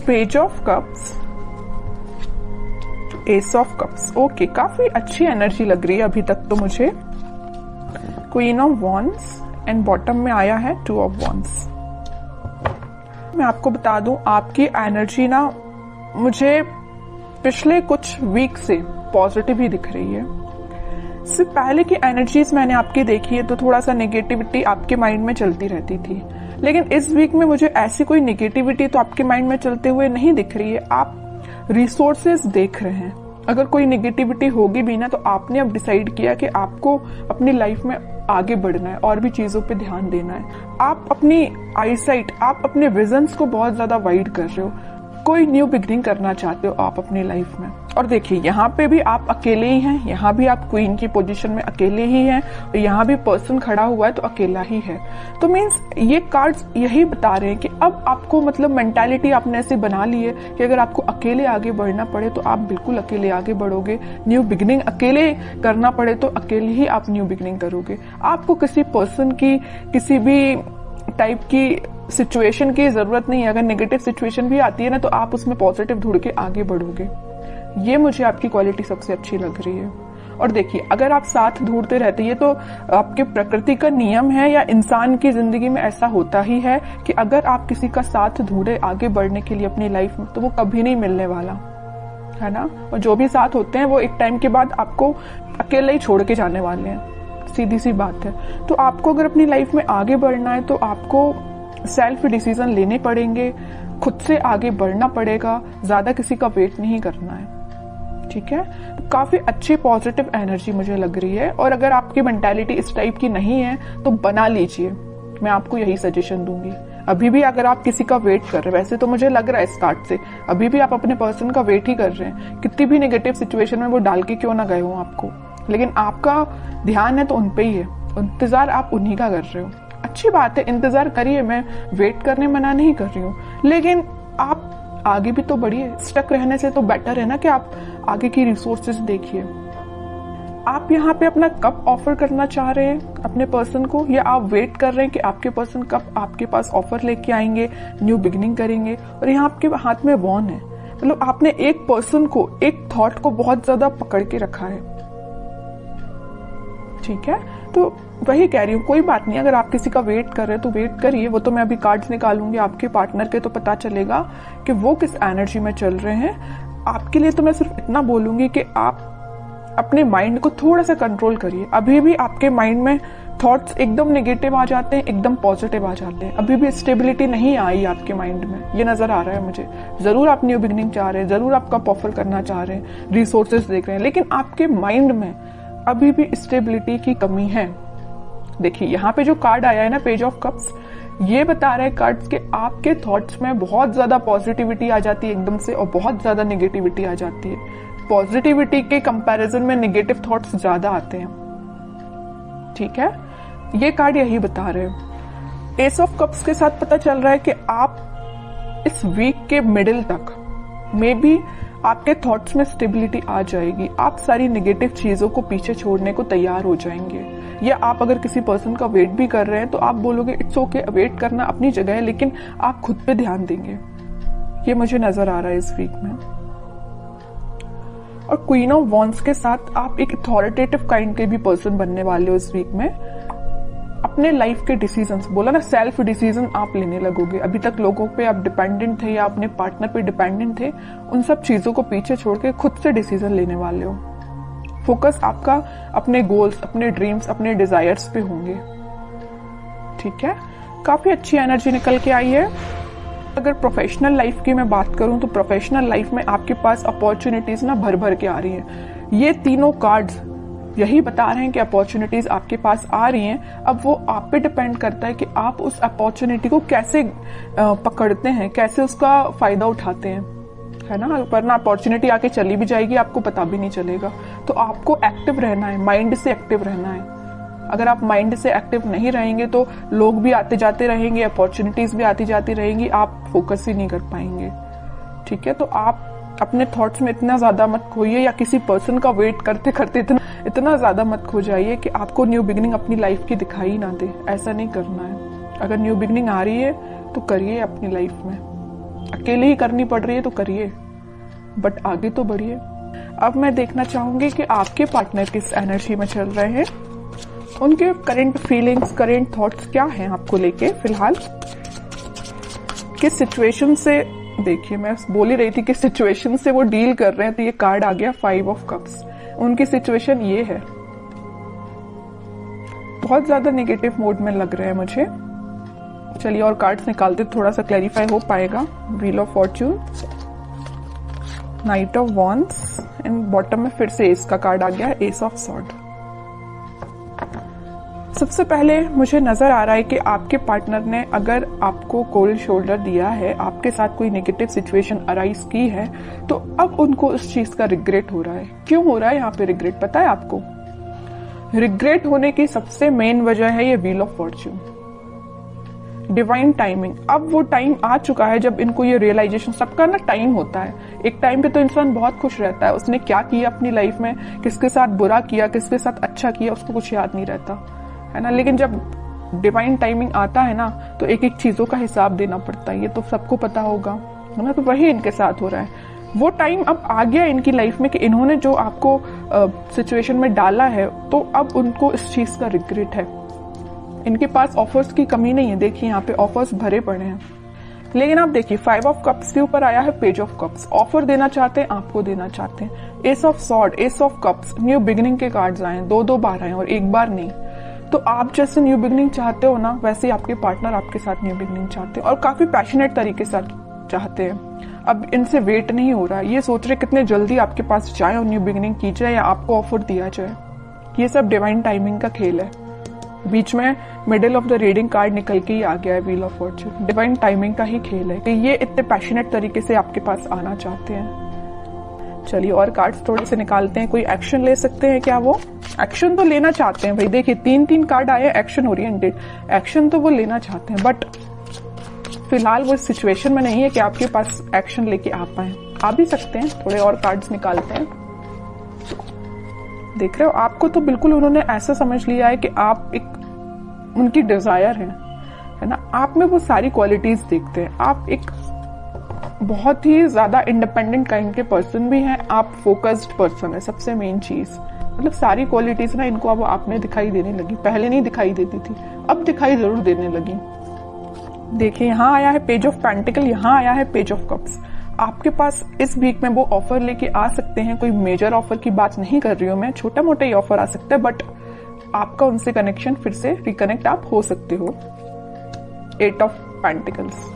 Page of cups, S of cups. Okay, काफी अच्छी energy लग रही है अभी तक तो मुझे। Queen of wands and bottom में आया है 2 ऑफ वॉन्ड्स। मैं आपको बता दूं, आपकी एनर्जी ना मुझे पिछले कुछ वीक से पॉजिटिव ही दिख रही है। इससे पहले की एनर्जीज मैंने आपकी देखी है तो थोड़ा सा नेगेटिविटी आपके माइंड में चलती रहती थी, लेकिन इस वीक में मुझे ऐसी कोई नेगेटिविटी तो आपके माइंड में चलते हुए नहीं दिख रही है। आप रिसोर्सेज देख रहे हैं। अगर कोई नेगेटिविटी होगी भी ना तो आपने अब डिसाइड किया कि आपको अपनी लाइफ में आगे बढ़ना है और भी चीजों पे ध्यान देना है। आप अपनी आईसाइट, आप अपने विजन्स को बहुत ज्यादा वाइड कर रहे हो। कोई न्यू बिगनिंग करना चाहते हो आप अपनी लाइफ में। और देखिए, यहाँ पे भी आप अकेले ही हैं, यहाँ भी आप क्वीन की पोजीशन में अकेले ही हैं, और यहाँ भी पर्सन खड़ा हुआ है तो अकेला ही है। तो मीन्स ये कार्ड्स यही बता रहे हैं कि अब आपको मतलब मेंटालिटी आपने ऐसे बना ली है कि अगर आपको अकेले आगे बढ़ना पड़े तो आप बिल्कुल अकेले आगे बढ़ोगे। न्यू बिगनिंग अकेले करना पड़े तो अकेले ही आप न्यू बिगनिंग करोगे। आपको किसी पर्सन की, किसी भी टाइप की सिचुएशन की जरूरत नहीं है। अगर नेगेटिव सिचुएशन भी आती है ना तो आप उसमें पॉजिटिव ढूंढ के आगे बढ़ोगे। ये मुझे आपकी क्वालिटी सबसे अच्छी लग रही है। और देखिए, अगर आप साथ ढूंढते रहते हैं तो आपके प्रकृति का नियम है या इंसान की जिंदगी में ऐसा होता ही है कि अगर आप किसी का साथ ढूंढे आगे बढ़ने के लिए अपनी लाइफ में तो वो कभी नहीं मिलने वाला है ना। और जो भी साथ होते हैं वो एक टाइम के बाद आपको अकेले ही छोड़ के जाने वाले हैं, सीधी सी बात है। तो आपको अगर अपनी लाइफ में आगे बढ़ना है तो आपको सेल्फ डिसीजन लेने पड़ेंगे, खुद से आगे बढ़ना पड़ेगा, ज्यादा किसी का वेट नहीं करना है। ठीक है, तो काफी अच्छी पॉजिटिव एनर्जी मुझे लग रही है। और अगर आपकी मेंटालिटी इस टाइप की नहीं है तो बना लीजिए, मैं आपको यही सजेशन दूंगी। अभी भी अगर आप किसी का वेट कर रहे हैं, वैसे तो मुझे लग रहा है इस कार्ड से अभी भी आप अपने पर्सन का वेट ही कर रहे हैं। कितनी भी नेगेटिव सिचुएशन में वो डाल के क्यों ना गए हो आपको, लेकिन आपका ध्यान है तो उन पे ही है, इंतजार आप उन्हीं का कर रहे हो। अच्छी बात है, इंतजार करिए, मैं वेट करने मना नहीं कर रही हूँ, लेकिन आप आगे भी तो बढ़िए। स्टक रहने से तो बेटर है ना कि आप आगे की रिसोर्सेज देखिए। आप यहाँ पे अपना कब ऑफर करना चाह रहे हैं अपने पर्सन को, या आप वेट कर रहे हैं कि आपके पर्सन कब आपके पास ऑफर लेके आएंगे, न्यू बिगिनिंग करेंगे। और यहाँ आपके हाथ में वॉन है, मतलब आपने एक पर्सन को, एक थॉट को बहुत ज्यादा पकड़ के रखा है। ठीक है, तो वही कह रही हूँ, कोई बात नहीं। अगर आप किसी का वेट कर रहे हैं तो वेट करिए। वो तो मैं अभी कार्ड्स निकालूंगी आपके पार्टनर के, तो पता चलेगा कि वो किस एनर्जी में चल रहे हैं। आपके लिए तो मैं सिर्फ इतना बोलूंगी कि आप अपने माइंड को थोड़ा सा कंट्रोल करिए। अभी भी आपके माइंड में थॉट्स एकदम नेगेटिव आ जाते हैं, एकदम पॉजिटिव आ जाते हैं। अभी भी स्टेबिलिटी नहीं आई आपके माइंड में, ये नजर आ रहा है मुझे। जरूर आप न्यू बिगिनिंग चाह रहे हैं, जरूर आप कप ऑफर करना चाह रहे हैं, रिसोर्सेज देख रहे हैं, लेकिन आपके माइंड में अभी भी स्टेबिलिटी की कमी है। देखिए, यहाँ पे जो कार्ड आया है ना, पेज ऑफ कप्स, ये बता रहा है कार्ड्स के आपके थॉट्स में बहुत ज्यादा पॉजिटिविटी आ जाती है एकदम से, और बहुत ज्यादा नेगेटिविटी आ जाती है। पॉजिटिविटी के कंपैरिजन में नेगेटिव थॉट्स ज्यादा आते हैं। ठीक है, ये कार्ड यही बता रहे हैं। एस ऑफ कप्स के साथ पता चल रहा है कि आप इस वीक के मिडिल तक मे बी आपके थॉट्स में स्टेबिलिटी आ जाएगी। आप सारी नेगेटिव चीजों को पीछे छोड़ने को तैयार हो जाएंगे। या आप अगर किसी पर्सन का वेट भी कर रहे हैं तो आप बोलोगे इट्स ओके, वेट करना अपनी जगह है, लेकिन आप खुद पे ध्यान देंगे। ये मुझे नजर आ रहा है इस वीक में। और क्वीन ऑफ वॉन्ड्स के साथ आप एक अथॉरिटेटिव काइंड के भी पर्सन बनने वाले हो इस वीक में। अपने लाइफ के डिसीजंस, बोला ना, सेल्फ डिसीजन आप लेने लगोगे। अभी तक लोगों पे आप डिपेंडेंट थे या अपने पार्टनर पे डिपेंडेंट थे, उन सब चीजों को पीछे छोड़ के खुद से डिसीजन लेने वाले हो। फोकस आपका अपने गोल्स, अपने ड्रीम्स, अपने डिजायर्स पे होंगे। ठीक है, काफी अच्छी एनर्जी निकल के आई है। अगर प्रोफेशनल लाइफ की मैं बात करूं तो प्रोफेशनल लाइफ में आपके पास अपॉर्चुनिटीज ना भर भर के आ रही हैं। ये तीनों कार्ड्स यही बता रहे हैं कि अपॉर्चुनिटीज आपके पास आ रही हैं। अब वो आप पे डिपेंड करता है कि आप उस अपॉर्चुनिटी को कैसे पकड़ते हैं, कैसे उसका फायदा उठाते हैं, है ना। वरना अपॉर्चुनिटी आके चली भी जाएगी, आपको पता भी नहीं चलेगा। तो आपको एक्टिव रहना है, माइंड से एक्टिव रहना है। अगर आप माइंड से एक्टिव नहीं रहेंगे तो लोग भी आते जाते रहेंगे, अपॉर्चुनिटीज भी आती जाती रहेंगी, आप फोकस ही नहीं कर पाएंगे। ठीक है, तो आप अपने थॉट्स में इतना ज्यादा मत खोइए, या किसी पर्सन का वेट करते करते इतना ज्यादा मत खो जाइए कि आपको न्यू बिगिनिंग अपनी लाइफ की दिखाई ना दे। ऐसा नहीं करना है। अगर न्यू बिगिनिंग आ रही है तो करिए अपनी लाइफ में। अकेले ही करनी पड़ रही है तो करिए, बट आगे तो बढ़िए। अब मैं देखना चाहूंगी कि आपके पार्टनर किस एनर्जी में चल रहे हैं, उनके करंट फीलिंग्स, करंट थॉट्स क्या हैं आपको लेके फिलहाल, किस सिचुएशन से, देखिए मैं बोल ही रही थी किस सिचुएशन से वो डील कर रहे हैं, तो ये कार्ड आ गया 5 ऑफ कप्स। उनकी सिचुएशन ये है, बहुत ज्यादा नेगेटिव मोड में लग रहे हैं मुझे। चलिए और कार्ड्स निकालते, थोड़ा सा क्लैरिफाई हो पाएगा। Wheel of Fortune, night of wands and bottom में फिर से एस का कार्ड आ गया, एस ऑफ सॉर्ड। सबसे पहले मुझे नजर आ रहा है कि आपके पार्टनर ने अगर आपको कोल्ड शोल्डर दिया है, आपके साथ कोई नेगेटिव सिचुएशन अराइज की है, तो अब उनको उस चीज का रिग्रेट हो रहा है। क्यों हो रहा है यहाँ पे रिग्रेट, पता है आपको? रिग्रेट होने की सबसे मेन वजह है ये wheel of Fortune, divine timing. अब वो टाइम आ चुका है जब इनको ये रियलाइजेशन, सबका ना टाइम होता है। एक टाइम पे तो इंसान बहुत खुश रहता है, उसने क्या किया अपनी लाइफ में, किसके साथ बुरा किया, किसके साथ अच्छा किया, उसको कुछ याद नहीं रहता है ना। लेकिन जब डिवाइन टाइमिंग आता है ना, तो एक एक चीजों का हिसाब देना पड़ता है, ये तो सबको पता होगा है ना। तो वही इनके साथ हो रहा है। वो टाइम अब आ गया इनकी लाइफ में कि इन्होंने जो आपको सिचुएशन में डाला है, तो अब उनको इस चीज का रिग्रेट है। इनके पास ऑफर्स की कमी नहीं है, देखिए यहाँ पे ऑफर्स भरे पड़े हैं। लेकिन आप देखिए 5 ऑफ कप्स के ऊपर आया है पेज ऑफ कप्स। ऑफर देना चाहते हैं, आपको देना चाहते हैं। S of sword, S of cups, new beginning के कार्ड्स आए, 2 बार आए और एक बार नहीं। तो आप जैसे न्यू बिगिनिंग चाहते हो ना, वैसे ही आपके पार्टनर आपके साथ न्यू बिगिनिंग चाहते हैं और काफी पैशनेट तरीके से चाहते हैं। अब इनसे वेट नहीं हो रहा, ये सोच रहे कितने जल्दी आपके पास जाए और न्यू बिगिनिंग की जाए या आपको ऑफर दिया जाए। ये सब डिवाइन टाइमिंग का खेल है। बीच में middle of the reading card निकल के ही आ गया है wheel of Fortune. Divine timing का ही खेल है कि ये इतने पैशनेट तरीके से आपके पास आना चाहते हैं। चलिए और कार्ड्स थोड़े से निकालते हैं। कोई एक्शन ले सकते हैं क्या? वो एक्शन तो लेना चाहते हैं भाई। देखिए 3 कार्ड आए एक्शन ओरिएंटेड, एक्शन तो वो लेना चाहते हैं, बट फिलहाल वो सिचुएशन में नहीं है कि आपके पास एक्शन लेके आ पाए। आ भी सकते हैं। थोड़े और कार्ड्स निकालते हैं। देख रहे हो, आपको तो बिल्कुल उन्होंने ऐसा समझ लिया है कि आप एक उनकी डिजायर है ना। आप में वो सारी क्वालिटीज देखते हैं। आप एक बहुत ही ज्यादा इंडिपेंडेंट काइंड के पर्सन भी हैं। आप फोकस्ड पर्सन है, सबसे मेन चीज। मतलब सारी क्वालिटीज ना इनको अब आप में दिखाई देने लगी। पहले नहीं दिखाई देती थी, अब दिखाई जरूर देने लगी। देखिए यहाँ आया है पेज ऑफ पेंटिकल, यहाँ आया है पेज ऑफ कप्स। आपके पास इस वीक में वो ऑफर लेके आ सकते हैं। कोई मेजर ऑफर की बात नहीं कर रही हूं मैं, छोटा मोटा ही ऑफर आ सकता है, बट आपका उनसे कनेक्शन फिर से रिकनेक्ट आप हो सकते हो। 8 ऑफ पेंटिकल्स,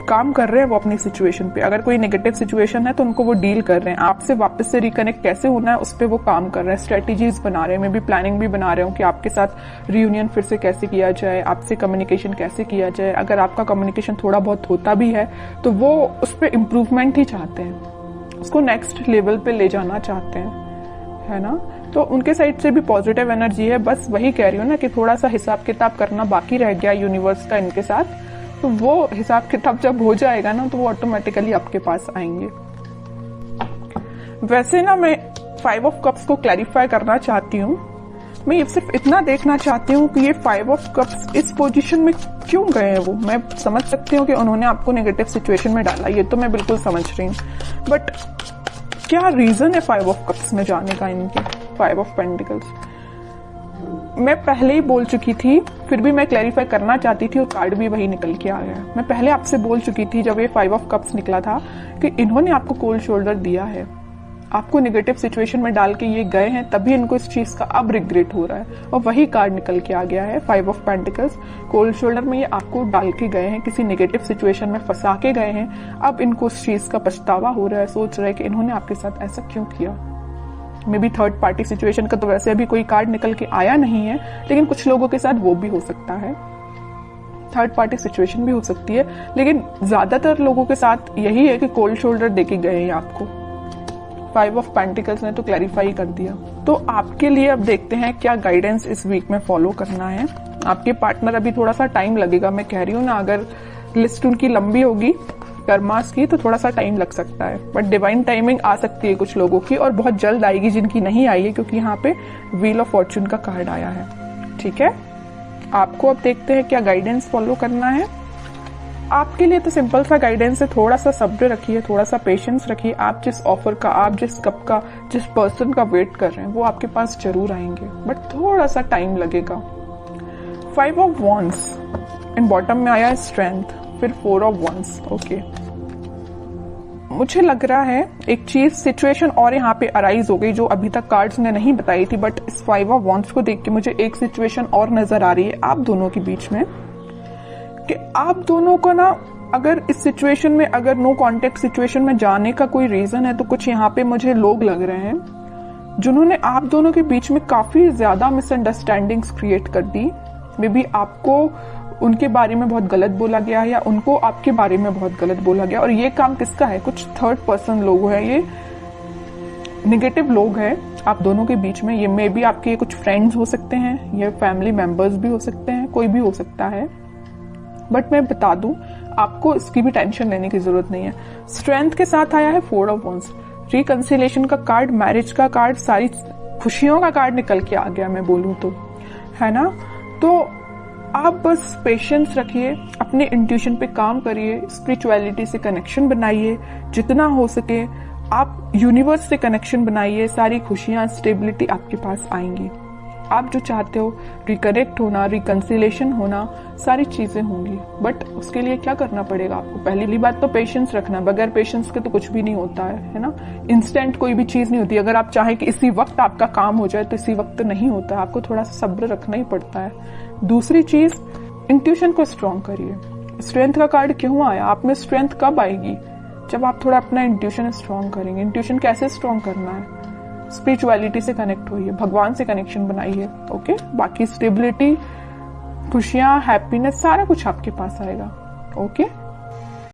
काम कर रहे हैं वो अपनी सिचुएशन पे। अगर कोई नेगेटिव सिचुएशन है तो उनको वो डील कर रहे हैं। आपसे वापस से रिकनेक्ट कैसे होना है उस पर वो काम कर रहे हैं। स्ट्रेटेजीज बना रहे हैं, मैं भी प्लानिंग भी बना रहे हूँ कि आपके साथ रियूनियन फिर से कैसे किया जाए, आपसे कम्युनिकेशन कैसे किया जाए। अगर आपका कम्युनिकेशन थोड़ा बहुत होता भी है तो वो उस पर इम्प्रूवमेंट ही चाहते हैं, उसको नेक्स्ट लेवल पे ले जाना चाहते हैं, है ना। तो उनके साइड से भी पॉजिटिव एनर्जी है। बस वही कह रही हूँ ना कि थोड़ा सा हिसाब किताब करना बाकी रह गया यूनिवर्स का इनके साथ। तो वो हिसाब किताब जब हो जाएगा ना तो वो ऑटोमेटिकली आपके पास आएंगे। वैसे ना मैं 5 ऑफ कप्स को क्लैरिफाई करना चाहती हूँ। मैं ये सिर्फ इतना देखना चाहती हूँ कि ये 5 ऑफ कप्स इस पोजीशन में क्यों गए हैं। वो मैं समझ सकती हूँ कि उन्होंने आपको नेगेटिव सिचुएशन में डाला, ये तो मैं बिल्कुल समझ रही हूँ, बट क्या रीजन है 5 ऑफ कप्स में जाने का इनके? 5 ऑफ पेंटिकल्स मैं पहले ही बोल चुकी थी, फिर भी मैं क्लैरिफाई करना चाहती थी और कार्ड भी वही निकल के आ गया। मैं पहले आपसे बोल चुकी थी जब ये 5 ऑफ कप्स निकला था कि इन्होंने आपको कोल्ड शोल्डर दिया है, आपको नेगेटिव सिचुएशन में डाल के ये गए हैं, तभी इनको इस चीज का अब रिग्रेट हो रहा है। और वही कार्ड निकल के आ गया है 5 ऑफ पेंटिकल्स। कोल्ड शोल्डर में ये आपको डाल के गए हैं, किसी नेगेटिव सिचुएशन में फंसा के गए हैं। अब इनको उस चीज का पछतावा हो रहा है, सोच रहे हैं कि इन्होंने आपके साथ ऐसा क्यों किया। May be third party situation का तो वैसे अभी कोई कार्ड निकल के आया नहीं है, लेकिन कुछ लोगों के साथ वो भी हो सकता है। थर्ड पार्टी सिचुएशन भी हो सकती है, लेकिन ज्यादातर लोगों के साथ यही है कि कोल्ड शोल्डर देके गए हैं आपको। 5 ऑफ पेंटिकल्स ने तो क्लैरिफाई कर दिया। तो आपके लिए अब देखते हैं क्या गाइडेंस इस वीक में फॉलो करना है। आपके पार्टनर अभी थोड़ा सा टाइम लगेगा, मैं कह रही हूँ ना, अगर लिस्ट उनकी लंबी होगी कर्मास की तो थोड़ा सा टाइम लग सकता है, बट डिवाइन टाइमिंग आ सकती है कुछ लोगों की और बहुत जल्द आएगी जिनकी नहीं आई है, क्योंकि यहाँ पे व्हील ऑफ फॉर्च्यून का कार्ड आया है। ठीक है, आपको अब देखते हैं क्या गाइडेंस फॉलो करना है। आपके लिए तो सिंपल सा गाइडेंस है, थोड़ा सा सब्र रखिए, थोड़ा सा पेशेंस रखिए। आप जिस ऑफर का, आप जिस कप का, जिस पर्सन का वेट कर रहे हैं वो आपके पास जरूर आएंगे, बट थोड़ा सा टाइम लगेगा। 5 ऑफ वॉन्ड्स एंड बॉटम में आया स्ट्रेंथ, फिर 4 ऑफ वॉन्ड्स। ओके, मुझे लग रहा है एक चीज, सिचुएशन और यहाँ पे अराइज हो गई जो अभी तक कार्ड्स ने नहीं बताई थी, बट इस 5 ऑफ वॉन्ड्स को देख के मुझे एक सिचुएशन और नजर आ रही है आप दोनों के बीच में, कि आप दोनों को ना, अगर इस सिचुएशन में, अगर नो कॉन्टेक्ट सिचुएशन में जाने का कोई रीजन है, तो कुछ यहाँ पे मुझे लोग लग रहे हैं जिन्होंने आप दोनों के बीच में काफी ज्यादा मिसअंडरस्टैंडिंग्स क्रिएट कर दी। मे बी आपको उनके बारे में बहुत गलत बोला गया है, या उनको आपके बारे में बहुत गलत बोला गया, और ये काम किसका है? कुछ थर्ड पर्सन लोग हैं, ये निगेटिव लोग हैं आप दोनों के बीच में। ये मे बी आपके कुछ फ्रेंड्स हो सकते हैं, ये फैमिली मेंबर्स भी हो सकते हैं, कोई भी हो सकता है, बट मैं बता दूं आपको इसकी भी टेंशन लेने की जरूरत नहीं है। स्ट्रेंथ के साथ आया है 4 ऑफ वॉन्ड्स, रिकंसिलेशन का कार्ड, मैरिज का कार्ड, सारी खुशियों का कार्ड निकल के आ गया, मैं बोलूं तो, है ना। तो आप बस पेशेंस रखिए, अपने इंट्यूशन पे काम करिए, स्पिरिचुअलिटी से कनेक्शन बनाइए जितना हो सके, आप यूनिवर्स से कनेक्शन बनाइए, सारी खुशियां, स्टेबिलिटी आपके पास आएंगी। आप जो चाहते हो, रिकनेक्ट होना, रिकंसिलेशन होना, सारी चीजें होंगी, बट उसके लिए क्या करना पड़ेगा आपको? पहली बात तो पेशेंस रखना, बगैर पेशेंस के तो कुछ भी नहीं होता है ना। इंस्टेंट कोई भी चीज नहीं होती, अगर आप चाहें कि इसी वक्त आपका काम हो जाए तो इसी वक्त नहीं होता, आपको थोड़ा सा सब्र रखना ही पड़ता है। दूसरी चीज, इंट्यूशन को स्ट्रॉन्ग करिए। स्ट्रेंथ का कार्ड क्यों आया? आप में स्ट्रेंथ कब आएगी? जब आप थोड़ा अपना इंट्यूशन स्ट्रॉन्ग करेंगे। इंट्यूशन कैसे स्ट्रॉन्ग करना है? स्पिरिचुअलिटी से कनेक्ट होइए, भगवान से कनेक्शन बनाइए। ओके, बाकी स्टेबिलिटी, खुशियां, हैप्पीनेस, सारा कुछ आपके पास आएगा। ओके।